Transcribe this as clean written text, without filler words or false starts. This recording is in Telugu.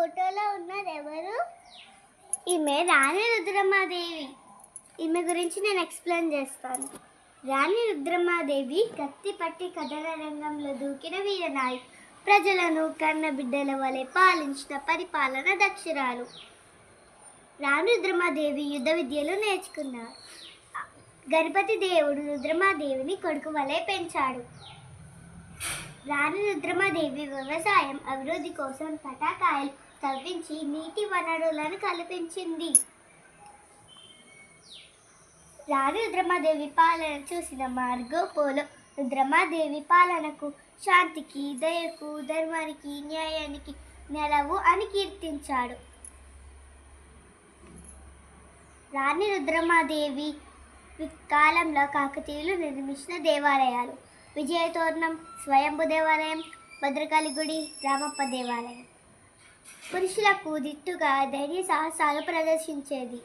ఫోటోలో ఉన్నది ఎవరు? ఈమె రాణి రుద్రమాదేవి. ఈమె గురించి నేను ఎక్స్ప్లెయిన్ చేస్తాను. రాణి రుద్రమాదేవి కత్తి పట్టి కథన రంగంలో దూకిన వీరనాయి. ప్రజలను కన్న బిడ్డల వలె పాలించిన పరిపాలన దక్షురాలు. రాణి రుద్రమాదేవి యుద్ధ విద్యలు నేర్చుకున్నారు. గణపతి దేవుడు రుద్రమాదేవిని కొడుకు వలె పెంచాడు. రాణి రుద్రమాదేవి వ్యవసాయం అభివృద్ధి కోసం పటాకాయలు తవ్వించి నీటి వనరులను కల్పించింది. రాణి రుద్రమాదేవి పాలన చూసిన మార్గో పోలో రుద్రమాదేవి పాలనకు శాంతికి, దయకు, ధర్మానికి, న్యాయానికి నెలవు అని కీర్తించాడు. రాణి రుద్రమాదేవి కాలంలో కాకతీయులు నిర్మించిన దేవాలయాలు: విజయతోరణం, స్వయంభు దేవాలయం, భద్రకాళి గుడి, రామప్ప దేవాలయం. పురుషులకు దిట్టుగా ధైర్య సాహసాలు ప్రదర్శించేది.